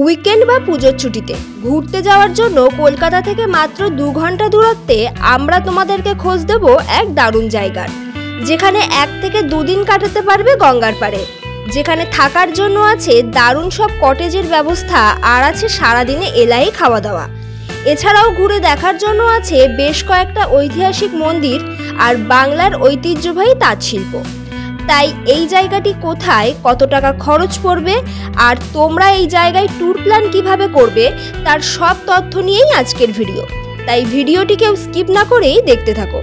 Weekend বা পুজোর ছুটিতে ঘুরতে যাওয়ার জন্য কলকাতা থেকে মাত্র 2 ঘন্টা দূরত্বে আমরা তোমাদেরকে খোঁজ দেব এক দারুণ জায়গার, যেখানে 1 থেকে 2 দিন কাটাতে পারবে গঙ্গার পাড়ে, যেখানে থাকার জন্য আছে দারুণ সব কটেজের ব্যবস্থা আর আছে সারাদিনে এলাই খাওয়া দাওয়া। এছাড়াও ঘুরে দেখার জন্য আছে বেশ কয়েকটা ঐতিহাসিক মন্দির আর বাংলার ঐতিহ্যবাহী তাঁতশিল্প। তাই এই জায়গাটি কোথায়, কত টাকা খরচ পড়বে আর তোমরা এই জায়গায় ট্যুর প্ল্যান কিভাবে করবে তার সব তথ্য নিয়েই আজকের ভিডিও। তাই ভিডিওটি কেউ স্কিপ না করেই দেখতে থাকো।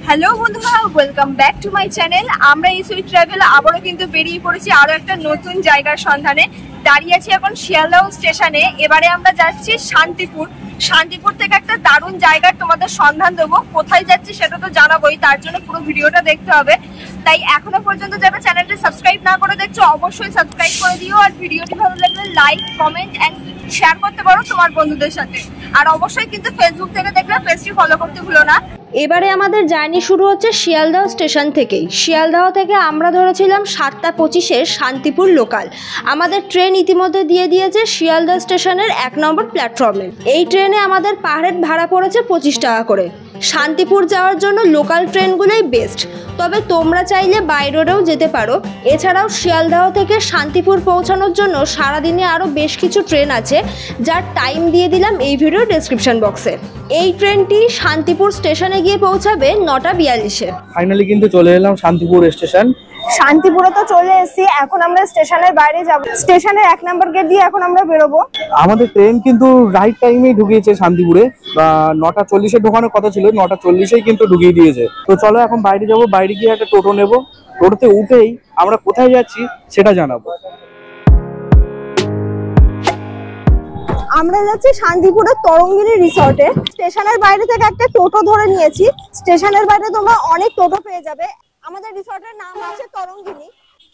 হ্যালো বন্ধুরা, welcome back to my channel. আমরা এই সুইট ট্রাভেল আবারও কিন্তু বেরিয়ে পড়েছি আরও একটা নতুন জায়গার সন্ধানে। দাঁড়িয়ে আছি এখন শিয়ালদহ স্টেশনে। এবারে আমরা যাচ্ছি শান্তিপুর। শান্তিপুর থেকে একটা দারুণ জায়গার তোমাদের সন্ধান দেবো। কোথায় যাচ্ছি সেটা তো জানাবোই, তার জন্য পুরো ভিডিওটা দেখতে হবে। তাই এখনো পর্যন্ত যারা চ্যানেলটি সাবস্ক্রাইব না করে দেখছো অবশ্যই সাবস্ক্রাইব করে দিও, আর ভিডিওটি ভালো লাগলে লাইক, কমেন্ট এন্ড শেয়ার করতে পারো তোমার বন্ধুদের সাথে। আর অবশ্যই কিন্তু ফেসবুক থেকে দেখলে পেজটি ফলো করতে ভুলো না। এবারে আমাদের জার্নি শুরু হচ্ছে শিয়ালদহ স্টেশন থেকেই। শিয়ালদহ থেকে আমরা ধরেছিলাম 7টা 25-এর শান্তিপুর লোকাল। আমাদের ট্রেন ইতিমধ্যে দিয়ে দিয়েছে শিয়ালদহ স্টেশনের 1 নম্বর প্ল্যাটফর্মে। এই ট্রেনে আমাদের পার হেড ভাড়া পড়েছে 25 টাকা করে। শান্তিপুর যাওয়ার জন্য লোকাল ট্রেনগুলোই বেস্ট, তবে তোমরা চাইলে বাই রোডেও যেতে পারো। এছাড়াও শিয়ালদহ থেকে শান্তিপুর পৌঁছানোর জন্য সারাদিনে আরও বেশ কিছু ট্রেন আছে, যার টাইম দিয়ে দিলাম এই ভিডিওর ডেসক্রিপশন বক্সে। এই ট্রেনটি শান্তিপুর স্টেশনে গিয়ে পৌঁছাবে 9টা 42-এ। ফাইনালি কিন্তু চলে এলাম শান্তিপুর স্টেশন। শান্তিপুরে তো চলে এসেছি, এখন আমরা স্টেশনের বাইরে যাব। স্টেশনের 1 নম্বর গেট দিয়ে এখন আমরা বেরোবো। আমাদের ট্রেন কিন্তু রাইট টাইমেই ঢুকিয়েছে শান্তিপুরে। 9টা 40-এ ঢোকানোর কথা ছিল, 9টা 40-এই কিন্তু ঢুকিয়ে দিয়েছে। তো চলো এখন বাইরে যাব, বাইরে গিয়ে একটা টোটো নেব। টোটোতে উঠেই আমরা কোথায় যাচ্ছি সেটা জানাবো। আমরা যাচ্ছি শান্তিপুরের তরঙ্গিনী রিসর্টে। স্টেশনের বাইরে থেকে একটা টোটো ধরে নিয়েছি। স্টেশনের বাইরে তোমরা অনেক টোটো পেয়ে যাবে। আমাদের রিসর্টের নাম হচ্ছে তরঙ্গিনী।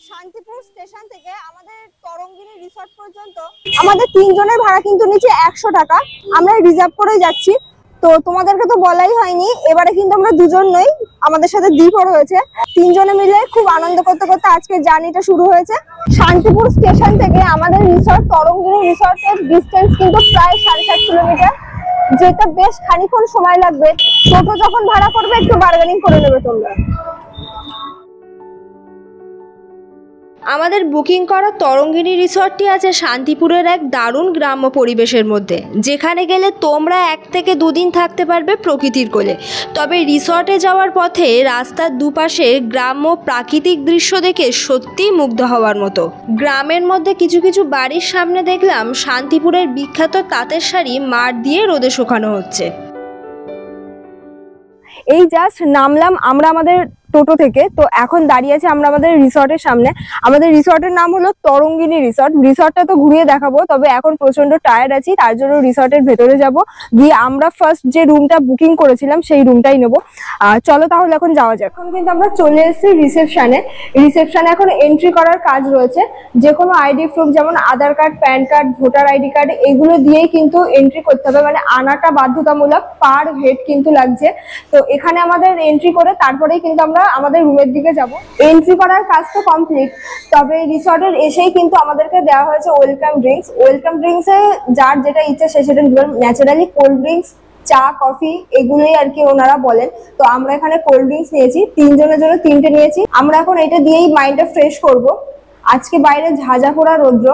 শান্তিপুর স্টেশন থেকে আমাদের তরঙ্গিনী রিসর্ট পর্যন্ত আমাদের 3 জনের ভাড়া কিন্তু নিচে 100 টাকা। আমরা রিজার্ভ করে যাচ্ছি। তো তোমাদেরকে তো বলাই হয়নি, এবারে কিন্তু আমরা 2 জন নই, আমাদের সাথে দীপও রয়েছে। 3 জনে মিলে খুব আনন্দ করতে করতে আজকের জার্নিটা শুরু হয়েছে। শান্তিপুর স্টেশন থেকে আমাদের রিসর্ট তরঙ্গিনী রিসর্টের ডিস্টেন্স কিন্তু প্রায় 7.5 কিলোমিটার, যেটা বেশ খানিকক্ষণ সময় লাগবে। টোটো যখন ভাড়া করবে একটু বার্গেনিং করে নেবে তোমরা। আমাদের বুকিং করা তরঙ্গিনী রিসর্টটি আছে শান্তিপুরের এক দারুণ গ্রাম্য পরিবেশের মধ্যে, যেখানে গেলে তোমরা 1 থেকে 2 দিন থাকতে পারবে প্রকৃতির কোলে। তবে রিসর্টে যাওয়ার পথে রাস্তার দুপাশে গ্রাম্য প্রাকৃতিক দৃশ্য দেখে সত্যিই মুগ্ধ হওয়ার মতো। গ্রামের মধ্যে কিছু কিছু বাড়ির সামনে দেখলাম শান্তিপুরের বিখ্যাত তাঁতের শাড়ি মাঠ দিয়ে রোদে শুকানো হচ্ছে। এই জাস্ট নামলাম আমরা আমাদের টোটো থেকে। তো এখন দাঁড়িয়ে আছি আমরা আমাদের রিসর্টের সামনে। আমাদের রিসর্টের নাম হলো তরঙ্গিনী রিসর্ট। রিসর্টটা তো ঘুরিয়ে দেখাবো, তবে এখন প্রচন্ড টায়ার্ড আছি, তার জন্য রিসর্টের ভেতরে যাব, গিয়ে আমরা ফার্স্ট যে রুমটা বুকিং করেছিলাম সেই রুমটাই নেবো। চলো তাহলে এখন যাওয়া যাক। এখন কিন্তু আমরা চলে এসেছি রিসেপশনে। রিসেপশনে এখন এন্ট্রি করার কাজ রয়েছে। যে কোনো আইডি প্রুফ যেমন Aadhaar card, PAN card, voter ID card এগুলো দিয়েই কিন্তু এন্ট্রি করতে হবে, মানে আনাটা বাধ্যতামূলক, পার হেড কিন্তু লাগছে। তো এখানে আমাদের এন্ট্রি করে তারপরেই কিন্তু আমরা আমাদের রুমের দিকে যাব। এন্ট্রি করার কাজ তো কমপ্লিট, তবে রিসর্টের এসেই কিন্তু আমাদেরকে দেওয়া হয়েছে ওয়েলকাম ড্রিঙ্কস। ওয়েলকাম ড্রিঙ্কসে যার যেটা ইচ্ছে সে সেটা দিবেন। ন্যাচারালি কোল্ড ড্রিঙ্কস, চা, কফি এগুলোই আর কি ওনারা বলেন। তো আমরা এখানে কোল্ড ড্রিঙ্কস নিয়েছি, 3 জনের জন্য 3টে নিয়েছি। আমরা এখন এটা দিয়েই মাইন্ডটা ফ্রেশ করব। আজকে বাইরে ঝাঁঝা পোড়া রৌদ্র,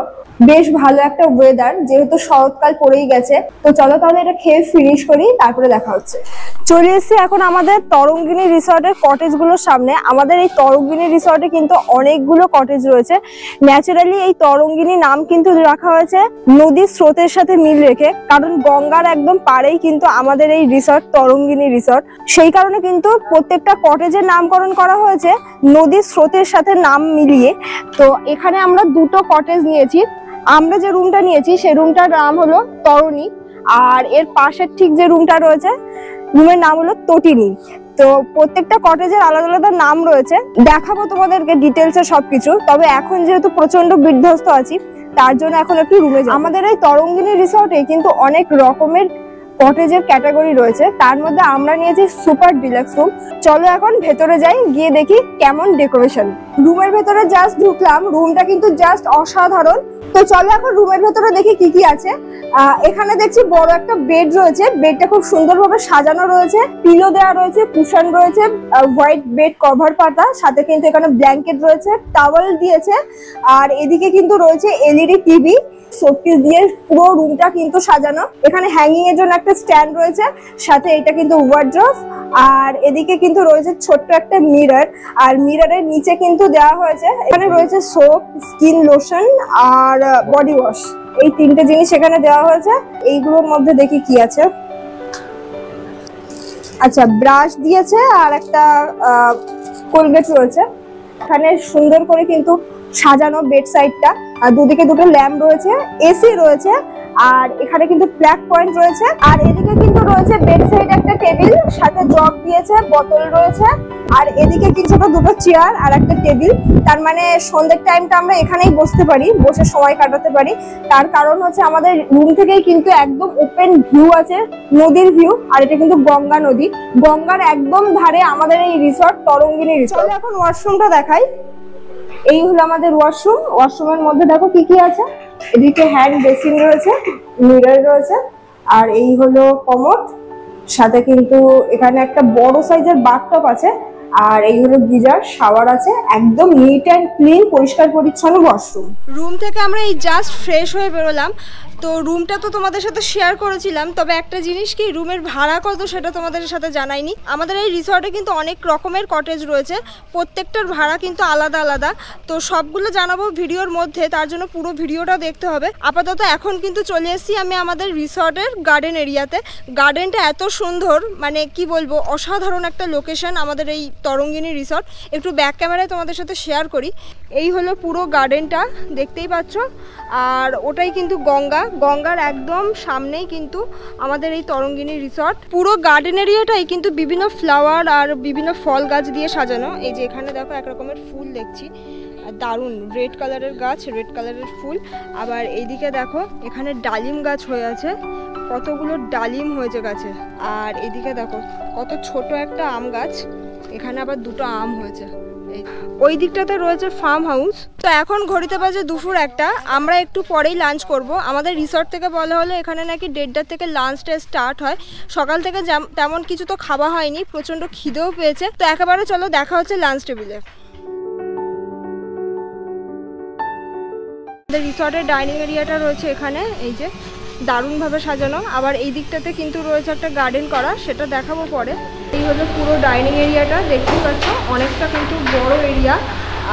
বেশ ভালো একটা ওয়েদার, যেহেতু শরৎকাল পড়েই গেছে। তো চলো তাহলে এটা খেয়ে ফিনিশ করি, তারপরে দেখা হচ্ছে। চলে এসেছি এখন আমাদের তরঙ্গিনী রিসর্টের কটেজগুলোর সামনে। আমাদের এই তরঙ্গিনী রিসর্টে কিন্তু অনেকগুলো কটেজ রয়েছে। ন্যাচারালি এই তরঙ্গিনী নাম কিন্তু রাখা হয়েছে নদীর স্রোতের সাথে মিল রেখে, কারণ গঙ্গার একদম পাড়েই কিন্তু আমাদের এই রিসর্ট তরঙ্গিনী রিসর্ট। সেই কারণে কিন্তু প্রত্যেকটা কটেজের নামকরণ করা হয়েছে নদীর স্রোতের সাথে নাম মিলিয়ে। তো এখানে আমরা 2টো কটেজ নিয়েছি। আমরা যে রুমটা নিয়েছি সেই রুমটার নাম হলো তরণী, আর এর পাশের ঠিক যে রুমটা রয়েছে রুমের নাম হলো তটিনী। তো প্রত্যেকটা কটেজের আলাদা আলাদা নাম রয়েছে, দেখাবো তোমাদেরকে ডিটেলসে সবকিছু। তবে এখন যেহেতু প্রচন্ড বিধ্বস্ত আছি, তার জন্য এখন একটু রুমে যাই। আমাদের এই তরঙ্গিনী রিসর্টে কিন্তু অনেক রকমের কটেজের ক্যাটাগরি রয়েছে, তার মধ্যে আমরা নিয়েছি সুপার ডিলাক্স রুম। চলো এখন ভেতরে যাই, গিয়ে দেখি কেমন ডেকোরেশন। রুমের ভেতরে জাস্ট ঢুকলাম, রুমটা কিন্তু জাস্ট অসাধারণ। তো চলো এখন রুমের ভেতরে দেখি কি কি আছে। এখানে দেখছি বড় একটা বেড রয়েছে, বেডটা খুব সুন্দরভাবে সাজানো রয়েছে, পিলো দেওয়া রয়েছে, কুশন রয়েছে, হোয়াইট বেড কভার পাতা, সাথে কিন্তু এখানে ব্ল্যাঙ্কেট রয়েছে, টাওয়েল দিয়েছে। আর এদিকে কিন্তু রয়েছে এলইডি টিভি, শোপিস দিয়ে পুরো রুমটা কিন্তু সাজানো। এখানে হ্যাঙ্গিং এর জন্য একটা স্ট্যান্ড রয়েছে, সাথে এটা কিন্তু ওয়ার্ড্রোব। আর এদিকে কিন্তু রয়েছে ছোট্ট একটা মিরর, আর মিররের নিচে কিন্তু দেওয়া হয়েছে, এখানে রয়েছে সোপ, স্কিন লোশন আর বডি ওয়াশ। এই তিনটে জিনিস এখানে দেওয়া হয়েছে। এইগুলোর মধ্যে দেখি কি আছে। আচ্ছা, ব্রাশ দিয়েছে আর একটা কোলগেট রয়েছে। এখানে সুন্দর করে কিন্তু সাজানো বেড সাইডটা, আর দুদিকে দুটো ল্যাম্প রয়েছে, এসি রয়েছে, আর এখানে কিন্তু প্লাগ পয়েন্ট রয়েছে। আর এদিকে কিন্তু রয়েছে বেড সাইড একটা টেবিল, সাথে জগ দিয়েছে, বোতল রয়েছে। আর এদিকে কিছু দুটো চেয়ার আর একটা টেবিল। তার মানে সন্ধ্যের টাইমটা আমরা এখানেই বসতে পারি, বসে সময় কাটাতে পারি। তার কারণ হচ্ছে আমাদের রুম থেকেই কিন্তু একদম ওপেন ভিউ আছে, নদীর ভিউ। আর এটা কিন্তু গঙ্গা নদী, গঙ্গার একদম ধারে আমাদের এই রিসর্ট, তরঙ্গিনী রিসর্ট। এখন ওয়াশরুমটা দেখাই। এই হলো আমাদের ওয়াশরুম। ওয়াশরুমের মধ্যে দেখো কি কি আছে। এদিকে হ্যান্ড বেসিন রয়েছে, মিরর রয়েছে, আর এই হলো কমোড, সাথে কিন্তু এখানে একটা বড় সাইজের বাথটব আছে, আর এই হলো গিজার, শাওয়ার আছে। একদম নিট অ্যান্ড ক্লিন, পরিষ্কার পরিচ্ছন্ন ওয়াশরুম। রুম থেকে আমরা এই জাস্ট ফ্রেশ হয়ে বেরোলাম। তো রুমটা তো তোমাদের সাথে শেয়ার করেছিলাম, তবে একটা জিনিস কি, রুমের ভাড়া কত সেটা তোমাদের সাথে জানাইনি। আমাদের এই রিসর্টে কিন্তু অনেক রকমের কটেজ রয়েছে, প্রত্যেকটার ভাড়া কিন্তু আলাদা আলাদা। তো সবগুলো জানাবো ভিডিওর মধ্যে, তার জন্য পুরো ভিডিওটা দেখতে হবে। আপাতত এখন কিন্তু চলে এসেছি আমি আমাদের রিসর্টের গার্ডেন এরিয়াতে। গার্ডেনটা এত সুন্দর, মানে কি বলবো, অসাধারণ একটা লোকেশন আমাদের এই তরঙ্গিনী রিসর্ট। একটু ব্যাক ক্যামেরায় তোমাদের সাথে শেয়ার করি। এই হলো পুরো গার্ডেনটা, দেখতেই পাচ্ছ। আর ওটাই কিন্তু গঙ্গা, গঙ্গার একদম সামনেই কিন্তু আমাদের এই তরঙ্গিনী রিসর্ট। পুরো গার্ডেন এরিয়াটাই কিন্তু বিভিন্ন ফ্লাওয়ার আর বিভিন্ন ফল গাছ দিয়ে সাজানো। এই যে এখানে দেখো এক রকমের ফুল দেখছি, দারুণ রেড কালারের গাছ, রেড কালারের ফুল। আবার এইদিকে দেখো এখানে ডালিম গাছ হয়ে আছে, কতগুলো ডালিম হয়েছে গাছে। আর এদিকে দেখো কত ছোট একটা আম গাছ, এখানে আবার দুটো আম হয়েছে। ওই দিকটাতে রয়েছে ফার্ম হাউস। তো এখন ঘড়িতে বাজে দুপুর 1টা, আমরা একটু পরেই লাঞ্চ করব। আমাদের রিসর্ট থেকে বলা হলো এখানে নাকি 1:30 থেকে লাঞ্চটা স্টার্ট হয়। সকাল থেকে তেমন কিছু তো খাওয়া হয়নি, প্রচন্ড খিদেও পেয়েছে। তো একেবারে চলো দেখা হচ্ছে লাঞ্চ টেবিলে। আমাদের রিসর্টের ডাইনিং এরিয়াটা রয়েছে এখানে, এই যে দারুণভাবে সাজানো। আবার এই দিকটাতে কিন্তু রয়েছে একটা গার্ডেন করা, সেটা দেখাবো পরে। এই হলো পুরো ডাইনিং এরিয়াটা, দেখতেই পাচ্ছ অনেকটা কিন্তু বড় এরিয়া।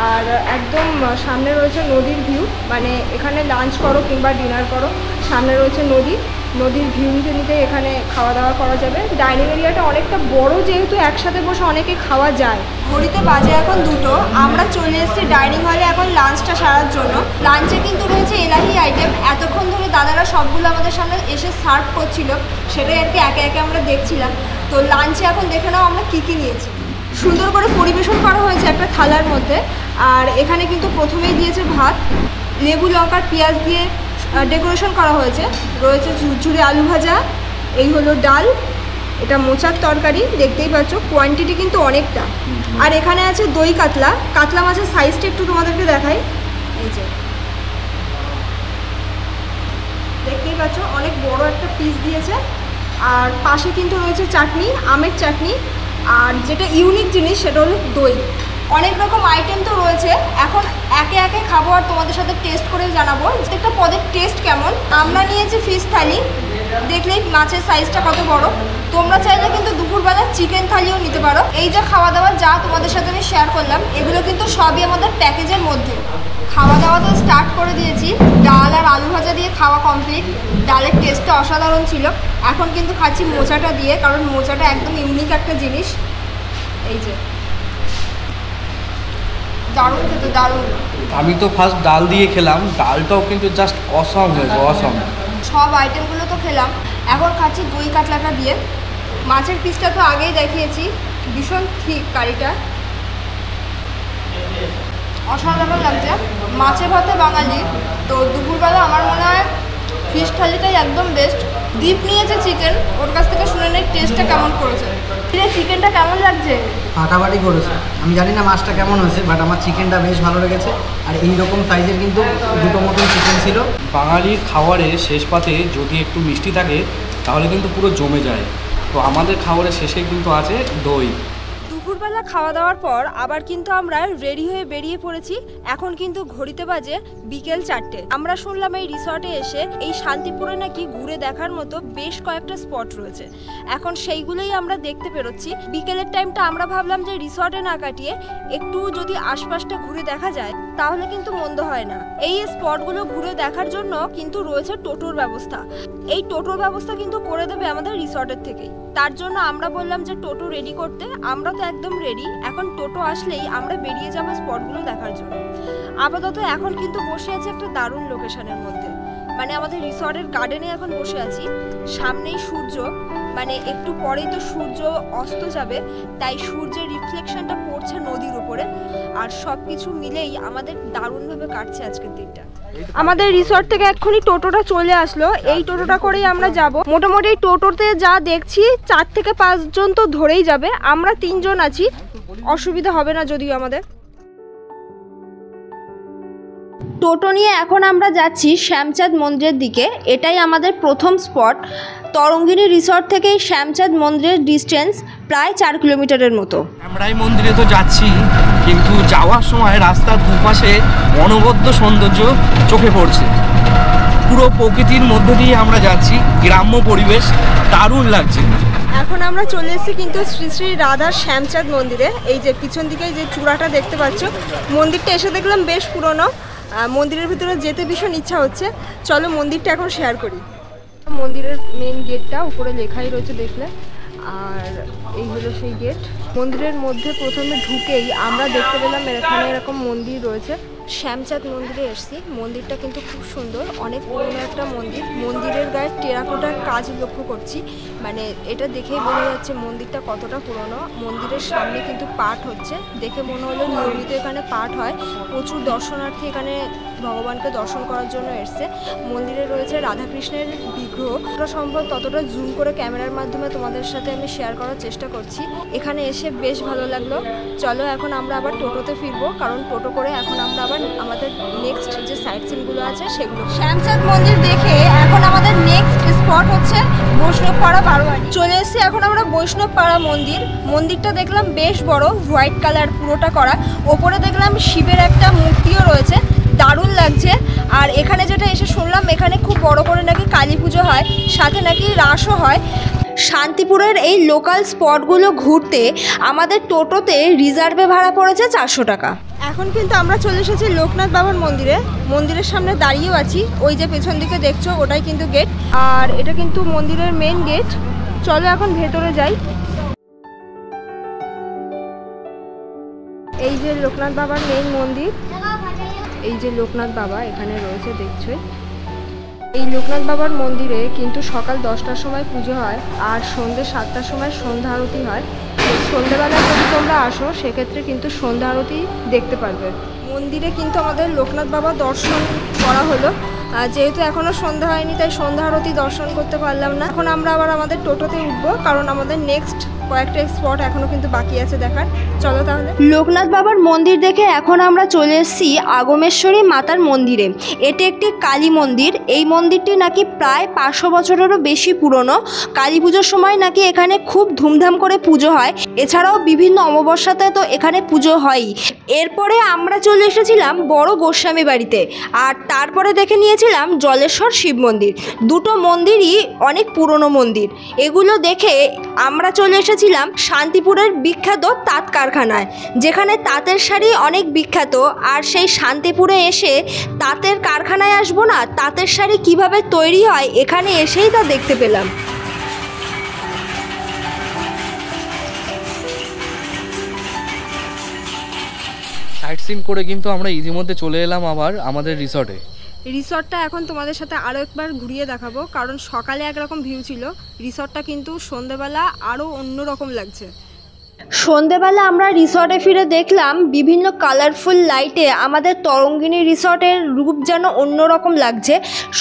আর একদম সামনে রয়েছে নদীর ভিউ, মানে এখানে লাঞ্চ করো কিংবা ডিনার করো, সামনে রয়েছে নদী, নদীর ভিউ নিতে নিতে এখানে খাওয়া দাওয়া করা যাবে। ডাইনিং এরিয়াটা অনেকটা বড়, যেহেতু একসাথে বসে অনেকে খাওয়া যায়। ঘড়িতে বাজে এখন 2টো, আমরা চলে এসেছি ডাইনিং হলে এখন লাঞ্চটা সারার জন্য। লাঞ্চে কিন্তু রয়েছে এলাহি আইটেম। এতক্ষণ ধরে দাদারা সবগুলো আমাদের সামনে এসে সার্ভ করছিল, সেটাই আর কি একে একে আমরা দেখছিলাম। তো লাঞ্চে এখন দেখে নাও আমরা কী কী নিয়েছি। সুন্দর করে পরিবেশন করা হয়েছে একটা থালার মধ্যে। আর এখানে কিন্তু প্রথমেই দিয়েছে ভাত, লেবু লঙ্কার পেঁয়াজ দিয়ে ডেকোরেশন করা হয়েছে। রয়েছে ঝুরঝুরে আলু ভাজা, এই হলো ডাল, এটা মোচার তরকারি, দেখতেই পাচ্ছ কোয়ান্টিটি কিন্তু অনেকটা। আর এখানে আছে দই কাতলা, কাতলা মাছের সাইজটা একটু তোমাদেরকে দেখাই। এই যে দেখতেই পাচ্ছ অনেক বড় একটা পিস দিয়েছে। আর পাশে কিন্তু রয়েছে চাটনি, আমের চাটনি। আর যেটা ইউনিক জিনিস সেটা হলো দই। অনেক রকম আইটেম তো রয়েছে, এখন একে একে খাবো আর তোমাদের সাথে টেস্ট করে জানাবো একটা পদের টেস্ট কেমন। আমরা নিয়েছি ফিশ থালি, দেখলেই মাছের সাইজটা কত বড়। তোমরা চাইলে কিন্তু দুপুরবেলা চিকেন থালিও নিতে পারো। এই যে খাওয়া দাওয়া যা তোমাদের সাথে আমি শেয়ার করলাম, এগুলো কিন্তু সবই আমাদের প্যাকেজের মধ্যে। খাওয়া দাওয়া তো স্টার্ট করে দিয়েছি, ডাল আর আলু ভাজা দিয়ে খাওয়া কমপ্লিট। ডালের টেস্টটা অসাধারণ ছিল। এখন কিন্তু খাচ্ছি মোচাটা দিয়ে, কারণ মোচাটা একদম ইউনিক একটা জিনিস। এই যে দারুণ খেতে, দারুণ। আমি তো ফার্স্ট ডাল দিয়ে খেলাম, ডালটাও কিন্তু জাস্ট অসম হয়েছে, অসম। সব আইটেমগুলো তো খেলাম, এখন খাচ্ছি দই কাতলাটা দিয়ে। মাছের পিসটা তো আগেই দেখিয়েছি, ভীষণ ঠিক কারিটা, অসাধারণ লাগছে। মাছে ভাতে বাঙালি, তো দুপুরবেলা আমার মনে হয় ফিশ থালিটাই একদম বেস্ট। দীপ নিয়েছে চিকেন, ওর কাছ থেকে শুনে নেই টেস্টটা কেমন করেছে। চিকেনটা কেমন লাগছে? ফাটাফাটি করেছে। আমি জানি না মাছটা কেমন হয়েছে, বাট আমার চিকেনটা বেশ ভালো লেগেছে। আর এইরকম সাইজের কিন্তু দুটো মতন চিকেন ছিল। বাঙালির খাবারে শেষ পাতে যদি একটু মিষ্টি থাকে তাহলে কিন্তু পুরো জমে যায়। তো আমাদের খাবারের শেষে কিন্তু আছে দই। দুপুরবেলা খাওয়া দাওয়ার পর আবার কিন্তু আমরা রেডি হয়ে বেরিয়ে পড়েছি। এখন কিন্তু ঘড়িতে বাজে বিকেল 4টে। আমরা শুনলাম এই রিসর্টে এসে এই শান্তিপুরে নাকি ঘুরে দেখার মতো বেশ কয়েকটা স্পট রয়েছে। এখন সেইগুলোই আমরা দেখতে পেরোচ্ছি। বিকেলের টাইমটা আমরা ভাবলাম যে রিসর্টে না কাটিয়ে একটু যদি আশপাশটা ঘুরে দেখা যায় তাহলে কিন্তু মন্দ হয় না। এই স্পটগুলো ঘুরে দেখার জন্য কিন্তু রয়েছে টোটোর ব্যবস্থা। এই টোটোর ব্যবস্থা কিন্তু করে দেবে আমাদের রিসর্টের থেকেই। তার জন্য আমরা বললাম যে টোটো রেডি করতে। আমরা তো একদম রেডি, এখন টোটো আসলেই আমরা বেরিয়ে যাবো স্পটগুলো দেখার জন্য। আপাতত এখন কিন্তু বসে আছি একটা দারুণ লোকেশনের মধ্যে, মানে আমাদের রিসর্টের গার্ডেনে এখন বসে আছি। সামনেই সূর্য, মানে একটু পরেই তো সূর্য অস্ত যাবে, তাই সূর্যের রিফ্লেকশনটা পড়ছে নদীর উপরে। আর সবকিছু মিলেই আমাদের দারুণভাবে কাটছে আজকের দিনটা। আমাদের রিসর্ট থেকে এক্ষুনি টোটোটা চলে আসলো। এই টোটোটা করেই আমরা যাব। মোটামুটি এই টোটোতে যা দেখছি 4 থেকে 5 জন তো ধরেই যাবে। আমরা 3 জন আছি, অসুবিধা হবে না যদিও আমাদের। টোটো নিয়ে এখন আমরা যাচ্ছি শ্যামচাঁদ মন্দিরের দিকে। এটাই আমাদের প্রথম স্পট। তরঙ্গিনী রিসর্ট থেকে শ্যামচাঁদ মন্দিরের ডিস্টেন্স প্রায় 4 কিলোমিটারের মতো। আমরা এই মন্দিরে তো যাচ্ছি, কিন্তু যাওয়ার সময় রাস্তার দুপাশে অনবদ্য সৌন্দর্য চোখে পড়ছে। পুরো প্রকৃতির মধ্য দিয়ে আমরা যাচ্ছি, গ্রাম্য পরিবেশ, দারুণ লাগছে। এখন আমরা চলে এসেছি কিন্তু শ্রী শ্রী রাধার শ্যামচাঁদ মন্দিরে। এই যে পিছন দিকে যে চূড়াটা দেখতে পাচ্ছ, মন্দিরটা এসে দেখলাম বেশ পুরনো। মন্দিরের ভিতরে যেতে ভীষণ ইচ্ছা হচ্ছে। চলো মন্দিরটা এখন শেয়ার করি। মন্দিরের মেন গেটটা উপরে লেখাই রয়েছে দেখলে, আর এই হলো সেই গেট। মন্দিরের মধ্যে প্রথমে ঢুকেই আমরা দেখতে পেলাম এখানে এরকম মন্দির রয়েছে। শ্যামচাঁদ মন্দিরে এসেছি। মন্দিরটা কিন্তু খুব সুন্দর, অনেক পুরনো একটা মন্দির। মন্দিরের গায়ে টেরাকোটার কাজ লক্ষ্য করছি, মানে এটা দেখেই বোঝা যাচ্ছে মন্দিরটা কতটা পুরনো। মন্দিরের সামনে কিন্তু পাঠ হচ্ছে, দেখে মনে হলো নিয়মিত এখানে পাঠ হয়। প্রচুর দর্শনার্থী এখানে ভগবানকে দর্শন করার জন্য এসছে। মন্দিরে রয়েছে রাধাকৃষ্ণের বিগ্রহ। যতটা সম্ভব ততটা জুম করে ক্যামেরার মাধ্যমে তোমাদের সাথে আমি শেয়ার করার চেষ্টা করছি। এখানে এসে বেশ ভালো লাগলো। চলো এখন আমরা আবার টোটোতে ফিরবো, কারণ টোটো করে এখন আমরা আবার আমাদের নেক্সট যে সাইট সিনগুলো আছে সেগুলো। শ্যামচাঁদ মন্দির দেখে এখন আমাদের নেক্সট স্পট হচ্ছে বৈষ্ণবপাড়া বারোয়ারি। চলে এসেছি এখন আমরা বৈষ্ণবপাড়া মন্দির। মন্দিরটা দেখলাম বেশ বড়, হোয়াইট কালার পুরোটা করা। ওপরে দেখলাম শিবের একটা মূর্তিও রয়েছে, দারুণ লাগছে। আর এখানে যেটা এসে শুনলাম এখানে খুব বড় করে নাকি কালী পুজো হয়, সাথে নাকি রাসও হয়। শান্তিপুরের এই লোকাল স্পটগুলো ঘুরতে আমাদের টোটোতে রিজার্ভে ভাড়া পড়েছে 400 টাকা। এখন কিন্তু আমরা চলে এসেছি লোকনাথ বাবার মন্দিরে। মন্দিরের সামনে দাঁড়িয়েও আছি, ওই যে পেছন দিকে দেখছো ওটাই কিন্তু গেট, আর এটা কিন্তু মন্দিরের মেন গেট। চলো এখন ভেতরে যাই। এই যে লোকনাথ বাবার মেন মন্দির, এই যে লোকনাথ বাবা এখানে রয়েছে দেখছোই। এই লোকনাথ বাবার মন্দিরে কিন্তু সকাল 10টার সময় পুজো হয়, আর সন্ধ্যে 7টার সময় সন্ধ্যা আরতি হয়। সন্ধ্যেবেলায় যদি তোমরা আসো সেক্ষেত্রে কিন্তু সন্ধ্যা আরতি দেখতে পারবে। মন্দিরে কিন্তু আমাদের লোকনাথ বাবা দর্শন করা হলো। যেহেতু এখনও সন্ধ্যা হয়নি তাই সন্ধ্যা আরতি দর্শন করতে পারলাম না। এখন আমরা আবার আমাদের টোটোতে উঠবো, কারণ আমাদের নেক্সট কয়েকটা স্পট এখনো কিন্তু বাকি আছে দেখার। চলো তাহলে। লোকনাথ বাবার মন্দির দেখে এখন আমরা চলে এসেছি আগমেশ্বরী মাতার মন্দিরে। এটি একটি কালী মন্দির। এই মন্দিরটি নাকি প্রায় 500 বছরেরও বেশি পুরনো। কালী পুজোর সময় নাকি এখানে খুব ধুমধাম করে পুজো হয়। এছাড়াও বিভিন্ন অমাবস্যাতে তো এখানে পুজো হয়ই। এরপরে আমরা চলে এসেছিলাম বড় গোস্বামী বাড়িতে, আর তারপরে দেখে নিয়েছিলাম জলেশ্বর শিব মন্দির। দুটো মন্দিরই অনেক পুরনো মন্দির। এগুলো দেখে আমরা চলে এসেছিলাম শান্তিপুরের বিখ্যাত তাঁত কারখানায়, যেখানে তাঁতের শাড়ি অনেক বিখ্যাত। আর সেই শান্তিপুরে এসে তাঁতের কারখানায় আসবো না, তাঁতের শাড়ি কিভাবে তৈরি হয় এখানে এসেই তা দেখতে পেলাম। সাইট সিন করে কিন্তু আমরা ইতিমধ্যে চলে এলাম আবার আমাদের রিসর্টে। রিসর্টটা এখন তোমাদের সাথে আরও একবার ঘুরিয়ে দেখাবো, কারণ সকালে একরকম ভিউ ছিল, রিসর্টটা কিন্তু সন্ধ্যেবেলা আরও অন্যরকম লাগছে। সন্ধেবেলা আমরা রিসর্টে ফিরে দেখলাম বিভিন্ন কালারফুল লাইটে আমাদের তরঙ্গিনী রিসর্টের রূপ যেন অন্যরকম লাগছে।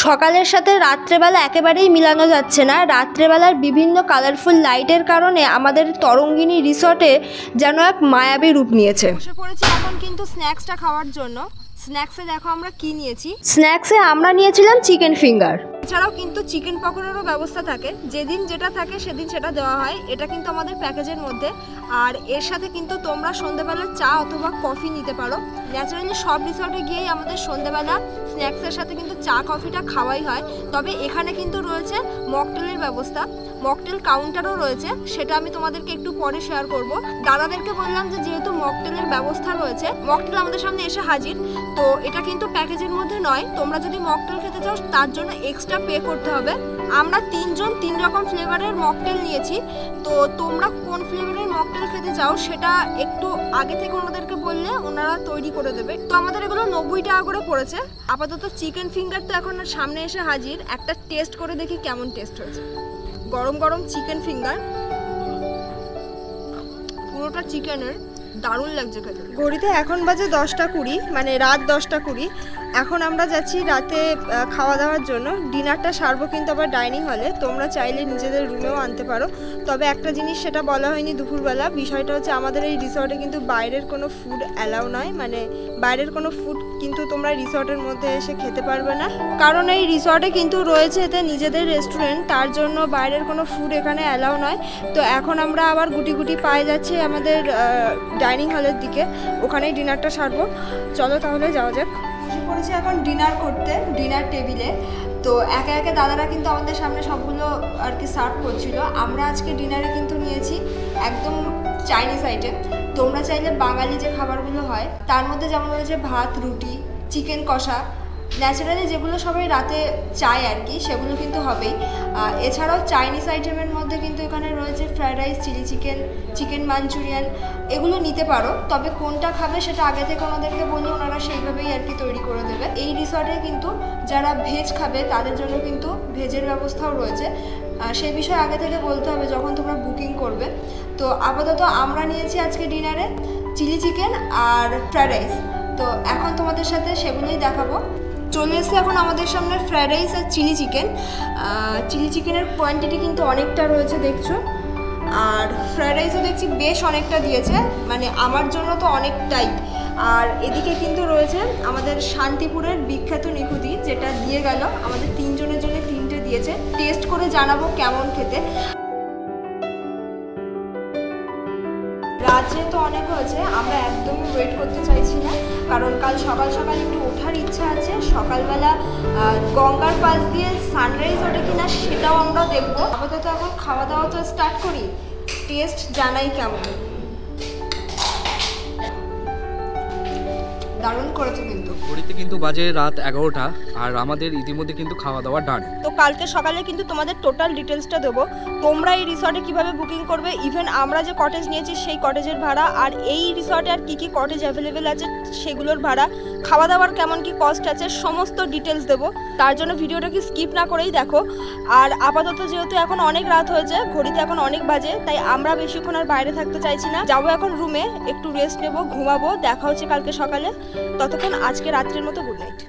সকালের সাথে রাত্রেবেলা একেবারেই মিলানো যাচ্ছে না। রাত্রেবেলার বিভিন্ন কালারফুল লাইটের কারণে আমাদের তরঙ্গিনী রিসর্টে যেন এক মায়াবী রূপ নিয়েছে। বসে পড়েছি এখন কিন্তু স্ন্যাক্সটা খাওয়ার জন্য। স্ন্যাক্সে দেখো আমরা কি নিয়েছি। স্ন্যাক্সে আমরা নিয়েছিলাম চিকেন ফিঙ্গার। এছাড়াও কিন্তু চিকেন পকোড়ারও ব্যবস্থা থাকে, যেদিন যেটা থাকে সেদিন সেটা দেওয়া হয়। এটা কিন্তু আমাদের প্যাকেজের মধ্যে। আর এর সাথে কিন্তু তোমরা সন্ধ্যেবেলা চা অথবা কফি নিতে পারো। ন্যাচারালি সব রিসর্টে গিয়েই আমাদের সন্ধ্যেবেলা স্ন্যাক্সের সাথে কিন্তু চা কফিটা খাওয়াই হয়। তবে এখানে কিন্তু রয়েছে মকটেলের ব্যবস্থা, মকটেল কাউন্টারও রয়েছে, সেটা আমি তোমাদেরকে একটু পরে শেয়ার করব। দাদাদেরকে বললাম যে যেহেতু মকটেলের ব্যবস্থা রয়েছে, মকটেল আমাদের সামনে এসে হাজির, তো এটা কিন্তু প্যাকেজের মধ্যে নয়। তোমরা যদি মকটেল খেতে চাও তার জন্য এক্সট্রা পে করতে হবে। আমরা 3 জন 3 রকম ফ্লেভারের মকটেল নিয়েছি। তো তোমরা কোন ফ্লেভারের মকটেল খেতে চাও সেটা একটু আগে থেকে ওনাদেরকে বললে ওনারা তৈরি করে দেবে। তো আমাদের এগুলো 90 টাকা করে পড়েছে। আপাতত চিকেন ফিঙ্গার তো এখন সামনে এসে হাজির, একটা টেস্ট করে দেখি কেমন টেস্ট হয়েছে। গরম গরম চিকেন ফিঙ্গার, পুরোটা চিকেনের, দারুণ লাগছে খেতে। ঘড়িতে এখন বাজে 10টা 20, মানে রাত 10টা 20। এখন আমরা যাচ্ছি রাতে খাওয়া দাওয়ার জন্য। ডিনারটা সারবো কিন্তু আবার ডাইনিং হলে। তোমরা চাইলে নিজেদের রুমেও আনতে পারো। তবে একটা জিনিস সেটা বলা হয়নি দুপুরবেলা, বিষয়টা হচ্ছে আমাদের এই রিসর্টে কিন্তু বাইরের কোনো ফুড অ্যালাউ নয়। মানে বাইরের কোনো ফুড কিন্তু তোমরা রিসর্টের মধ্যে এসে খেতে পারবে না, কারণ এই রিসর্টে কিন্তু রয়েছে এতে নিজেদের রেস্টুরেন্ট, তার জন্য বাইরের কোনো ফুড এখানে অ্যালাউ নয়। তো এখন আমরা আবার গুটি গুটি পায়ে যাচ্ছি আমাদের ডাইনিং হলের দিকে, ওখানেই ডিনারটা সারবো। চলো তাহলে যাওয়া যাক। বসে পড়েছি এখন ডিনার করতে, ডিনার টেবিলে। তো একে একে দাদারা কিন্তু আমাদের সামনে সবগুলো আর কি সার্ভ করছিল। আমরা আজকে ডিনারে কিন্তু নিয়েছি একদম চাইনিজ আইটেম। তোমরা চাইলে বাঙালি যে খাবারগুলো হয় তার মধ্যে যেমন রয়েছে ভাত, রুটি, চিকেন কষা, ন্যাচারালি যেগুলো সবাই রাতে চায় আর কি, সেগুলো কিন্তু হবেই। এছাড়াও চাইনিজ আইটেমের মধ্যে কিন্তু এখানে রয়েছে fried rice, chilli chicken, chicken Manchurian, এগুলো নিতে পারো। তবে কোনটা খাবে সেটা আগে থেকে ওনাদেরকে বললে ওনারা সেইভাবেই আর কি তৈরি করে দেবে। এই রিসর্টে কিন্তু যারা ভেজ খাবে তাদের জন্য কিন্তু ভেজের ব্যবস্থাও রয়েছে, সেই বিষয়ে আগে থেকে বলতে হবে যখন তোমরা বুকিং করবে। তো আপাতত আমরা নিয়েছি আজকে ডিনারে চিলি চিকেন আর ফ্রাইড রাইস। তো এখন তোমাদের সাথে সেগুলোই দেখাবো। চলে এসছে এখন আমাদের সামনে ফ্রাইড রাইস আর চিলি চিকেন। চিলি চিকেনের কোয়ান্টিটি কিন্তু অনেকটা রয়েছে দেখছো, আর ফ্রাইড রাইসও দেখছি বেশ অনেকটা দিয়েছে, মানে আমার জন্য তো অনেকটাই। আর এদিকে কিন্তু রয়েছে আমাদের শান্তিপুরের বিখ্যাত নিখুঁতি, যেটা দিয়ে গেল আমাদের 3 জনের জন্য 3টে দিয়েছে। টেস্ট করে জানাবো কেমন খেতে। রাত যেহেতু অনেক হয়েছে, আমরা একদমই ওয়েট করতে চাইছি না, কারণ কাল সকাল সকাল একটু ওঠার ইচ্ছা আছে। সকালবেলা গঙ্গার পাশ দিয়ে সানরাইজ ওঠে কিনা সেটাও আমরা দেখবো। আপাতত এখন খাওয়া দাওয়া তো স্টার্ট করি, টেস্ট জানাই কেমন। দারুণ করেছে কিন্তু। ঘড়িতে কিন্তু বাজে রাত 11টা, আর আমাদের ইতিমধ্যে কিন্তু খাওয়া দাওয়া ডান। তো কালকে সকালে কিন্তু তোমাদের টোটাল ডিটেলসটা দেবো, তোমরা এই রিসর্টে কিভাবে বুকিং করবে, ইভেন আমরা যে কটেজ নিয়েছি সেই কটেজের ভাড়া, আর এই রিসর্টে আর কি কটেজ অ্যাভেলেবেল আছে সেগুলোর ভাড়া, খাওয়া দাওয়ার কেমন কি কস্ট আছে, সমস্ত ডিটেলস দেবো। তার জন্য ভিডিওটাকে স্কিপ না করেই দেখো। আর আপাতত যেহেতু এখন অনেক রাত হয়েছে, ঘড়িতে এখন অনেক বাজে, তাই আমরা বেশিক্ষণ আর বাইরে থাকতে চাইছি না। যাবো এখন রুমে, একটু রেস্ট নেবো, ঘুমাবো। দেখা হচ্ছে কালকে সকালে। ততক্ষণ আজকে রাত্রের মতো good night.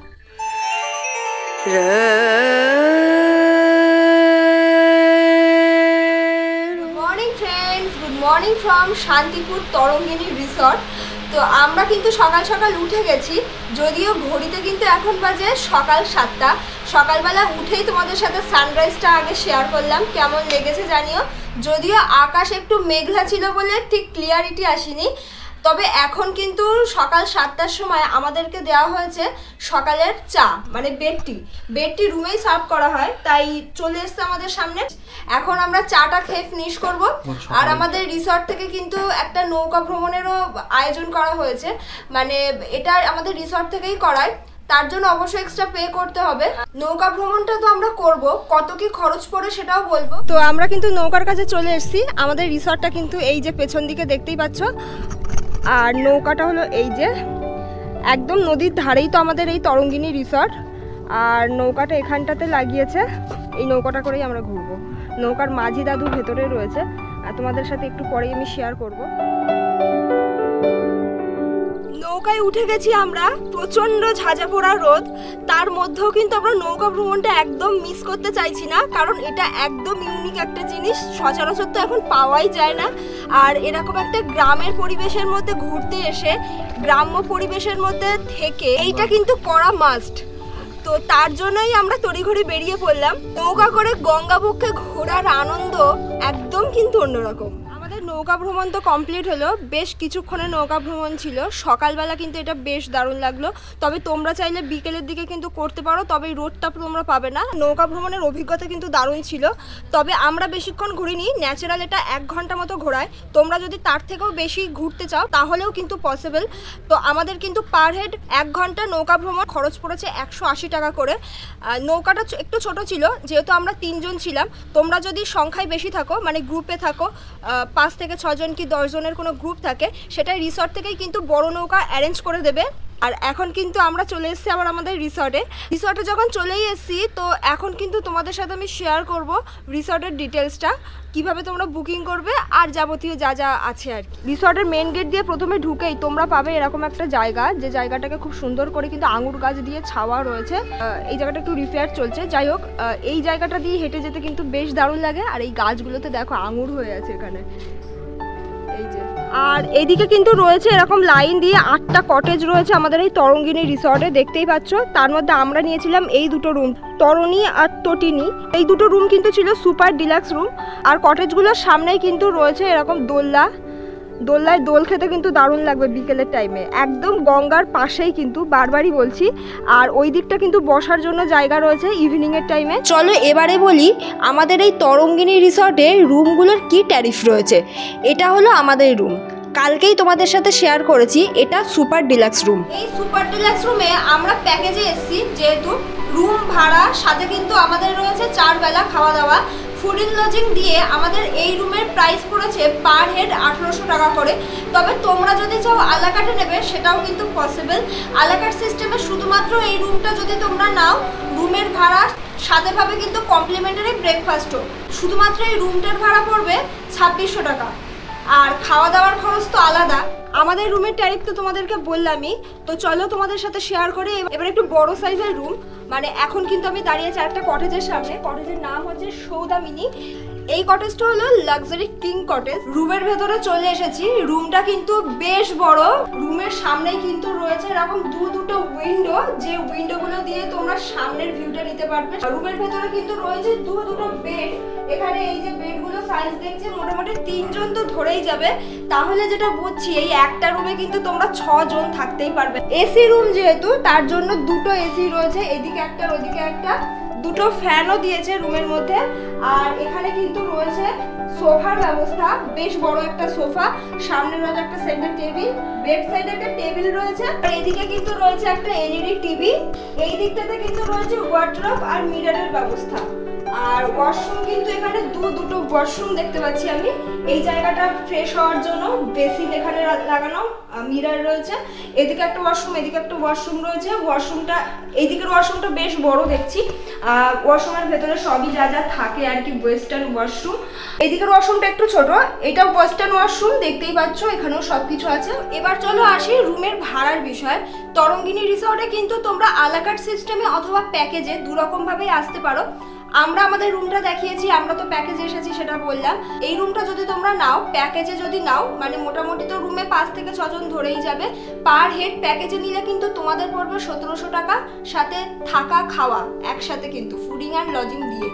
Good morning friends, good morning from Shantipur Tarangini resort. তো আমরা কিন্তু সকাল সকাল উঠে গেছি, যদিও ঘড়িতে কিন্তু এখন বাজে সকাল 7টা। সকালবেলা উঠেই তোমাদের সাথে সানরাইজটা আগে শেয়ার করলাম, কেমন লেগেছে জানিও। যদিও আকাশ একটু মেঘলা ছিল বলে ঠিক ক্লিয়ারিটি আসেনি, তবে এখন কিন্তু সকাল 7টার সময় আমাদেরকে দেওয়া হয়েছে সকালের চা, মানে বেডটি রুমেই সার্ভ করা হয়, তাই চলে এসছে আমাদের সামনে। এখন আমরা চাটা খেয়ে ফিনিশ করব। আর আমাদের রিসর্ট থেকে কিন্তু একটা নৌকা ভ্রমণেরও আয়োজন করা হয়েছে, মানে এটা আমাদের রিসর্ট থেকেই করায়, তার জন্য অবশ্যই এক্সট্রা পে করতে হবে। নৌকা ভ্রমণটা তো আমরা করব, কত কি খরচ পড়ে সেটাও বলবো। তো আমরা কিন্তু নৌকার কাছে চলে এসেছি। আমাদের রিসর্টটা কিন্তু এই যে পেছন দিকে দেখতেই পাচ্ছ, আর নৌকাটা হলো এই যে একদম নদীর ধারেই তো আমাদের এই তরঙ্গিনী রিসর্ট। আর নৌকাটা এখানটাতে লাগিয়েছে, এই নৌকাটা করেই আমরা ঘুরবো। নৌকার মাঝি দাদু ভেতরে রয়েছে, তোমাদের সাথে একটু পরেই আমি শেয়ার করব। নৌকায় উঠে গেছি আমরা, প্রচন্ড ঝাঁঝা পোড়া রোদ, তার মধ্যেও কিন্তু আমরা নৌকা ভ্রমণটা একদম মিস করতে চাইছি না, কারণ এটা একদম ইউনিক একটা জিনিস, সচরাচর তো এখন পাওয়াই যায় না। আর এরকম একটা গ্রামের পরিবেশের মধ্যে ঘুরতে এসে, গ্রাম্য পরিবেশের মধ্যে থেকে এইটা কিন্তু করা মাস্ট। তো তার জন্যই আমরা তড়িঘড়ি বেরিয়ে পড়লাম। নৌকা করে গঙ্গাবক্ষে ঘোরার আনন্দ একদম কিন্তু অন্যরকম। নৌকা ভ্রমণ তো কমপ্লিট হলো, বেশ কিছুক্ষণের নৌকা ভ্রমণ ছিল। সকালবেলা কিন্তু এটা বেশ দারুণ লাগলো, তবে তোমরা চাইলে বিকেলের দিকে কিন্তু করতে পারো, তবে রোদটা তোমরা পাবে না। নৌকা ভ্রমণের অভিজ্ঞতা কিন্তু দারুণ ছিল, তবে আমরা বেশিক্ষণ ঘুরিনি, ন্যাচারাল এটা 1 ঘন্টা মতো ঘোরায়। তোমরা যদি তার থেকেও বেশি ঘুরতে চাও তাহলেও কিন্তু পসিবল। তো আমাদের কিন্তু পার হেড 1 ঘন্টা নৌকা ভ্রমণ খরচ পড়েছে 180 টাকা করে। নৌকাটা একটু ছোট ছিল, যেহেতু আমরা 3 জন ছিলাম। তোমরা যদি সংখ্যায় বেশি থাকো, মানে গ্রুপে থাকো, 5 থেকে 6 জন কি 10 জনের কোনো গ্রুপ থাকে, সেটাই রিসর্ট থেকেই কিন্তু বড় নৌকা অ্যারেঞ্জ করে দেবে। আর এখন কিন্তু আমরা চলে এসেছি আবার আমাদের রিসর্টে যখন চলেই এসেছি, তো এখন কিন্তু তোমাদের সাথে আমি শেয়ার করব রিসর্টের ডিটেলসটা, কিভাবে তোমরা বুকিং করবে আর যাবতীয় যা যা আছে আর কি। রিসর্টের মেন গেট দিয়ে প্রথমে ঢুকেই তোমরা পাবে এরকম একটা জায়গা, যে জায়গাটাকে খুব সুন্দর করে কিন্তু আঙুর গাছ দিয়ে ছাওয়া রয়েছে। এই জায়গাটা একটু রিপেয়ার চলছে, যাই হোক এই জায়গাটা দিয়ে হেঁটে যেতে কিন্তু বেশ দারুণ লাগে। আর এই গাছগুলোতে দেখো আঙুর হয়ে আছে এখানে, এই যে। আর এইদিকে কিন্তু রয়েছে এরকম লাইন দিয়ে 8টা কটেজ রয়েছে আমাদের এই তরঙ্গিনী রিসর্টে, দেখতেই পাচ্ছ। তার মধ্যে আমরা নিয়েছিলাম এই 2টো রুম, তরণী আর তটিনী। এই 2টো রুম কিন্তু ছিল সুপার ডিলাক্স রুম। আর কটেজগুলোর সামনেই কিন্তু রয়েছে এরকম দোলনায় দোল খেতে কিন্তু দারুণ লাগবে বিকেলের টাইমে, একদম গঙ্গার পাশেই কিন্তু, বারবারই বলছি। আর ওই দিকটা কিন্তু বসার জন্য জায়গা রয়েছে ইভিনিংয়ের টাইমে। চলো এবারে বলি আমাদের এই তরঙ্গিনী রিসর্টে রুমগুলোর কি ট্যারিফ রয়েছে। এটা হলো আমাদের রুম, কালকেই তোমাদের সাথে শেয়ার করেছি, এটা সুপার ডিলাক্স রুম। এই সুপার ডিলাক্স রুমে আমরা প্যাকেজে এসেছি, যেহেতু রুম ভাড়া সাথে কিন্তু আমাদের রয়েছে 4 বেলা খাওয়া দাওয়া, ফুড ইন লজিং দিয়ে আমাদের এই রুমের প্রাইস পড়েছে পার হেড 1800 টাকা করে। তবে তোমরা যদি চাও আলাকাটে নেবে সেটাও কিন্তু পসিবল। আলাকাট সিস্টেমে শুধুমাত্র এই রুমটা যদি তোমরা নাও, রুমের ভাড়া সাথে পাবে কিন্তু কমপ্লিমেন্টারি ব্রেকফাস্টও। শুধুমাত্র এই রুমটার ভাড়া পড়বে 2600 টাকা, আর খাওয়া দাওয়ার খরচ তো আলাদা। আমাদের রুমের ট্যারিফ তো তোমাদেরকে বললামই, তো চলো তোমাদের সাথে শেয়ার করে। এবার একটু বড় সাইজের রুম, মানে এখন কিন্তু আমি দাঁড়িয়ে আছি একটা কটেজের সামনে, কটেজের নাম হচ্ছে সৌদামিনী। এই কটেজটা হলো লাক্সারি কিং কটেজ। রুমের ভেতরে চলে এসেছি, রুমটা কিন্তু বেশ বড়। রুমের সামনেই কিন্তু রয়েছে এরকম দুটো উইন্ডো, যে উইন্ডোগুলো দিয়ে তোমরা সামনের ভিউটা নিতে পারবে। রুমের ভেতরে কিন্তু রয়েছে দুটো বেড। এখানে এই যে বেডগুলো সাইজ দেখছে মোটামুটি 3 জন তো ধরেই যাবে। তাহলে যেটা বুঝছি, এই একটা রুমে কিন্তু তোমরা 6 জন থাকতেই পারবে। এসি রুম যেহেতু, তার জন্য 2টো এসি রয়েছে, এদিকে একটা ওদিকে একটা। 2টো ফ্যানও দিয়েছে রুমের মধ্যে। আর এখানে কিন্তু রয়েছে সোফার ব্যবস্থা, বেশ বড় একটা সোফা, সামনে রয়েছে একটা সেন্টার টেবিল, বেড সাইডে একটা টেবিল রয়েছে। আর এদিকে কিন্তু রয়েছে একটা এলইডি টিভি। এই দিকটাতে কিন্তু রয়েছে ওয়ার্ড্রপ আর মিররের ব্যবস্থা। আর ওয়াশরুম কিন্তু এখানে দুটো ওয়াশরুম দেখতে পাচ্ছি আমি। এই জায়গাটা ফ্রেশ হওয়ার জন্য বেসিন এখানে লাগানো, মিরর রয়েছে। এদিকে একটা ওয়াশরুম, এদিকে একটা ওয়াশরুম রয়েছে। ওয়াশরুমটা, এইদিকের ওয়াশরুমটা বেশ বড় দেখছি। ওয়াশরুমের ভেতরে সবই যা যা থাকে আর কি, ওয়েস্টার্ন ওয়াশরুম। এদিকের ওয়াশরুমটা একটু ছোট, এটাও ওয়েস্টার্ন ওয়াশরুম, দেখতেই পাচ্ছ এখানেও সবকিছু আছে। এবার চলো আসি রুমের ভাড়ার বিষয়। তরঙ্গিনী রিসর্টে কিন্তু তোমরা আলাকাট সিস্টেমে অথবা প্যাকেজে 2 রকম ভাবেই আসতে পারো। আমরা আমাদের রুমটা দেখিয়েছি, আমরা তো প্যাকেজে এসেছি সেটা বললাম। এই রুমটা যদি তোমরা নাও, প্যাকেজে যদি নাও, মানে মোটামুটি তো রুমে 5 থেকে 6 জন ধরেই যাবে। পার হেড প্যাকেজে নিলে কিন্তু তোমাদের পড়বে 1700 টাকা, সাথে থাকা খাওয়া একসাথে কিন্তু ফুডিং অ্যান্ড লজিং দিয়ে।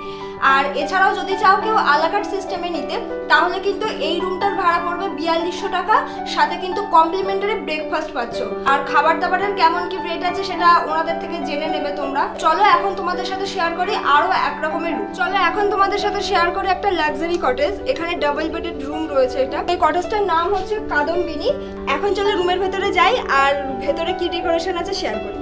আর এছাড়াও যদি চাও কেউ আলাকাট সিস্টেমে নিতে, তাহলে কিন্তু এই রুমটার ভাড়া পড়বে 4200 টাকা, সাথে কিন্তু কমপ্লিমেন্টারি ব্রেকফাস্ট পাচ্ছ। আর খাবার দাবারের কেমন কি রেট আছে সেটা ওনাদের থেকে জেনে নেবে তোমরা। চলো এখন তোমাদের সাথে শেয়ার করি আরো এক রকমের রুম। চলো এখন তোমাদের সাথে শেয়ার করি একটা লাক্সারি কটেজ। এখানে ডাবল বেডেড রুম রয়েছে। এটা, এই কটেজটার নাম হচ্ছে কাদম্বিনী। এখন চলো রুমের ভেতরে যাই আর ভেতরে কি ডেকোরেশন আছে শেয়ার করি।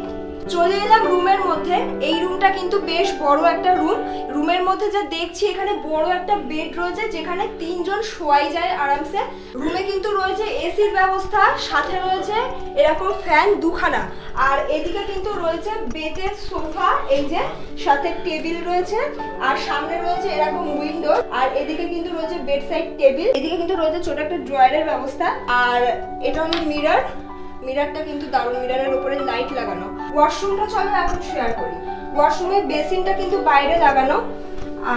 চলে এলাম রুমের মধ্যে। এই রুমটা কিন্তু বেশ বড় একটা রুম। রুমের মধ্যে যা দেখছি এখানে বড় একটা বেড রয়েছে যেখানে 3 জন শোয়াই যায় আরামসে। রুমে কিন্তু রয়েছে এসির ব্যবস্থা, সাথে রয়েছে এরকম ফ্যান দুখানা, আর এদিকে কিন্তু রয়েছে বেডের সোফা, এই যে সাথে টেবিল রয়েছে, আর সামনে রয়েছে এরকম উইন্ডো, আর এদিকে কিন্তু রয়েছে বেড সাইড টেবিল, এদিকে কিন্তু রয়েছে ছোট একটা ড্রয়ারের ব্যবস্থা, আর এটা হলো মিরর। মিররটা কিন্তু দারুণ, মিররের উপরে লাইট লাগানো। ওয়াশরুমটা চলো এখন শেয়ার করি। ওয়াশরুমের বেসিনটা কিন্তু বাইরে লাগানো,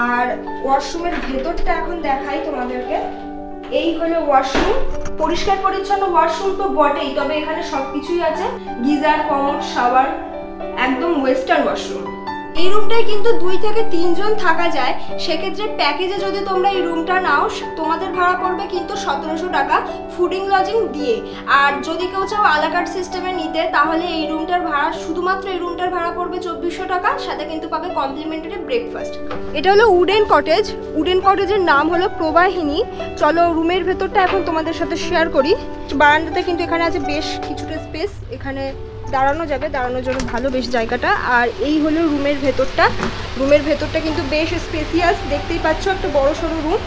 আর ওয়াশরুমের ভেতরটা এখন দেখাই তোমাদেরকে। এই হলো ওয়াশরুম। পরিষ্কার পরিচ্ছন্ন ওয়াশরুম তো বটেই, তবে এখানে সবকিছুই আছে, গিজার, কমোড, শাওয়ার, একদম ওয়েস্টার্ন ওয়াশরুম। এই রুমটায় কিন্তু 2 থেকে 3 জন থাকা যায়। সেক্ষেত্রে প্যাকেজে যদি তোমরা এই রুমটা নাও তোমাদের ভাড়া পড়বে কিন্তু 1700 টাকা ফুডিং লজিং দিয়ে। আর যদি কেউ চাও আলাকার্ট সিস্টেমে নিতে তাহলে এই রুমটার ভাড়া, শুধুমাত্র এই রুমটার ভাড়া পড়বে 2400 টাকা, সাথে কিন্তু পাবে কমপ্লিমেন্টারি ব্রেকফাস্ট। এটা হলো উডেন কটেজ। উডেন কটেজের নাম হলো প্রবাহিনী। চলো রুমের ভেতরটা এখন তোমাদের সাথে শেয়ার করি। বারান্দাতে কিন্তু এখানে আছে বেশ কিছুটা স্পেস, এখানে দাঁড়ানো যাবে, দাঁড়ানোর জন্য ভালো বেশ জায়গাটা। আর এই হলো রুমের ভেতরটা। রুমের ভেতরটা কিন্তু বেশ স্পেসিয়াস, দেখতেই পাচ্ছ একটা বড় সড়ো রুম।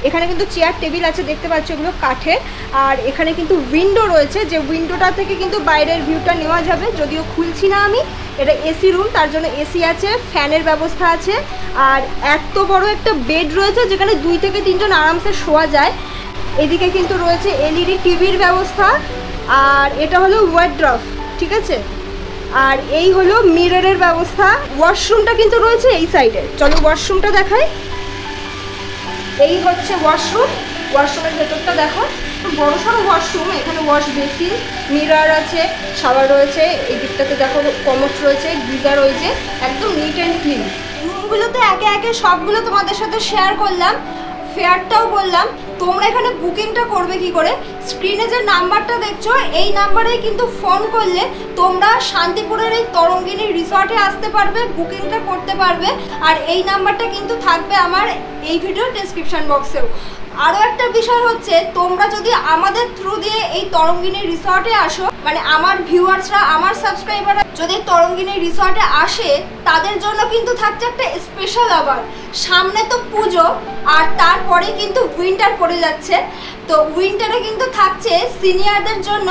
এখানে কিন্তু চেয়ার টেবিল আছে, দেখতে পাচ্ছ এগুলো কাঠের। আর এখানে কিন্তু উইন্ডো রয়েছে, যে উইন্ডোটা থেকে কিন্তু বাইরের ভিউটা নেওয়া যাবে, যদিও খুলছি না আমি। এটা এসি রুম, তার জন্য এসি আছে, ফ্যানের ব্যবস্থা আছে, আর এত বড় একটা বেড রয়েছে যেখানে 2 থেকে 3 জন আরামসে শোয়া যায়। এদিকে কিন্তু রয়েছে এলইডি টিভির ব্যবস্থা, আর এটা হলো ওয়ার্ড্রপ, ঠিক আছে। আর এই হলো মিররের ব্যবস্থা। ওয়াশরুমটা কিন্তু রয়েছে এই সাইডে। চলো ওয়াশরুমটা দেখাই। এই হচ্ছে ওয়াশরুম। ওয়াশরুমের ভেতরটা দেখো, বড় সড়ো ওয়াশরুম। এখানে ওয়াশ বেসিন, মিরর আছে, শাওয়ার রয়েছে, এই দিকটাতে দেখো কমোড রয়েছে, গিজার রয়েছে, একদম নিট অ্যান্ড ক্লিন। রুমগুলোতে একে একে সবগুলো তোমাদের সাথে শেয়ার করলাম, ফেয়ারটাও বললাম। তোমরা এখানে বুকিংটা করবে কি করে, স্ক্রিনে যে নাম্বারটা দেখছো এই নাম্বারেই কিন্তু ফোন করলে তোমরা শান্তিপুরের এই তরঙ্গিনী রিসর্টে আসতে পারবে, বুকিংটা করতে পারবে। আর এই নাম্বারটা কিন্তু থাকবে আমার এই ভিডিও ডেসক্রিপশন বক্সেও। আরও একটা বিষয় হচ্ছে, তোমরা যদি আমাদের থ্রু দিয়ে এই তরঙ্গিনী রিসর্টে আসো, মানে আমার ভিউয়ার্সরা, আমার সাবস্ক্রাইবাররা যদি তরঙ্গিনী রিসর্টে আসে, তাদের জন্য কিন্তু থাকছে একটা স্পেশাল অফার। সামনে তো পুজো, আর তারপরে কিন্তু উইন্টার পড়ে যাচ্ছে। তো উইন্টারে কিন্তু থাকছে সিনিয়রদের জন্য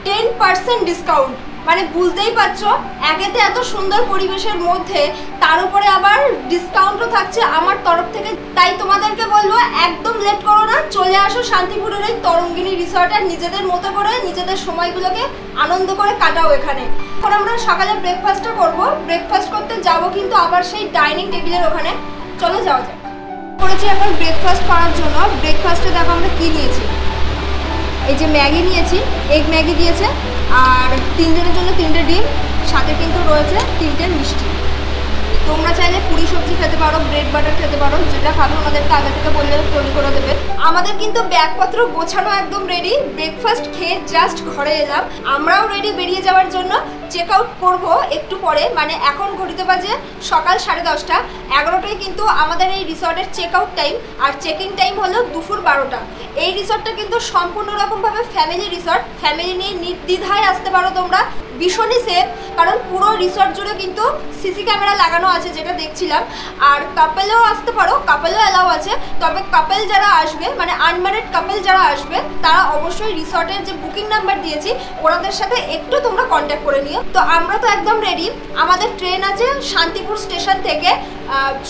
10% ডিসকাউন্ট। মানে বুঝতেই পারছো, একেতে এত সুন্দর পরিবেশের মধ্যে তার উপরে আবার ডিসকাউন্টও থাকছে আমার তরফ থেকে। তাই তোমাদেরকে বলবো একদম লেট করো না, চলে আসো শান্তিপুরের এই তরঙ্গিনী রিসর্টে, নিজেদের মতো করে নিজেদের সময়গুলোকে আনন্দ করে কাটাও এখানে। এখন আমরা সকালে ব্রেকফাস্টটা করব, ব্রেকফাস্ট করতে যাব কিন্তু আবার সেই ডাইনিং টেবিলের ওখানে। চলো যাওয়া যাক। করেছি এখন ব্রেকফাস্ট করার জন্য। ব্রেকফাস্টে দেখো আমরা কি নিয়েছি। এই যে ম্যাগি নিয়েছি, এগ ম্যাগি দিয়েছে, আর 3 জনের জন্য 3টে ডিম, সাথে কিন্তু রয়েছে 3টে মিষ্টি। তোমরা চাইলে পুরি সবজি খেতে পারো, ব্রেড বাটার খেতে পারো, যেটা খাবে ওনাদেরকে আগে থেকে বললে তৈরি করে দেবে। আমাদের কিন্তু ব্যাগপত্র গোছানো একদম রেডি। ব্রেকফাস্ট খেয়ে জাস্ট ঘরে এলাম। আমরাও রেডি বেরিয়ে যাওয়ার জন্য। চেক আউট করবো একটু পরে, মানে এখন ঘড়িতে বাজে সকাল 10:30। 11টায় কিন্তু আমাদের এই রিসর্টের চেক আউট টাইম, আর চেক ইন টাইম হলো দুপুর 12টা। এই রিসর্টটা কিন্তু সম্পূর্ণ রকমভাবে ফ্যামিলি রিসর্ট। ফ্যামিলি নিয়ে নির্দ্বিধায় আসতে পারো তোমরা, ভীষণই সেফ, কারণ পুরো রিসর্ট জুড়ে কিন্তু সিসি ক্যামেরা লাগানো আছে, যেটা দেখছিলাম। আর কাপেলও আসতে পারো, কাপেলও অ্যালাউ আছে। তবে কাপেল যারা আসবে, মানে আনম্যারিড কাপেল যারা আসবে, তারা অবশ্যই রিসর্টের যে বুকিং নাম্বার দিয়েছি ওনাদের সাথে একটু তোমরা কন্ট্যাক্ট করে নিও। তো আমরা তো একদম রেডি। আমাদের ট্রেন আছে শান্তিপুর স্টেশন থেকে,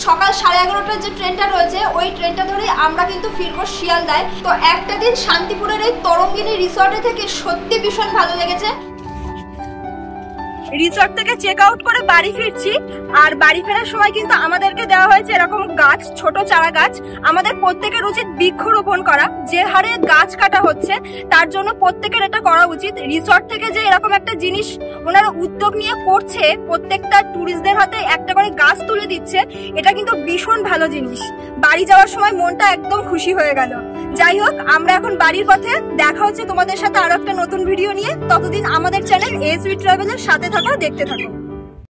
সকাল 11:30টার যে ট্রেনটা রয়েছে ওই ট্রেনটা ধরে আমরা কিন্তু ফিরবো শিয়ালদায়। তো একটা দিন শান্তিপুরের এই তরঙ্গিনী রিসর্টে থেকে সত্যি ভীষণ ভালো লেগেছে। রিসর্ট থেকে চেক আউট করে বাড়ি ফিরছি, আর বাড়ি ফেরার সময় কিন্তু আমাদেরকে দেওয়া হয়েছে এরকম গাছ, ছোট চারা গাছ। আমাদের প্রত্যেকের উচিত বৃক্ষরোপণ করা। যে হারে গাছ কাটা হচ্ছে তার জন্য প্রত্যেকের এটা করা উচিত। রিসর্ট থেকে যে এরকম একটা জিনিস ওনারা উদ্যোগ নিয়ে করছে, প্রত্যেকটা টুরিস্টদের হাতে একটা করে গাছ তুলে দিচ্ছে, এটা কিন্তু ভীষণ ভালো জিনিস। বাড়ি যাওয়ার সময় মনটা একদম খুশি হয়ে গেল। যাই হোক, আমরা এখন বাড়ির পথে। দেখা হচ্ছে তোমাদের সাথে আরো একটা নতুন ভিডিও নিয়ে। ততদিন আমাদের চ্যানেল এ সুইট ট্রাভেলের সাথে থাকো, দেখতে থাকো।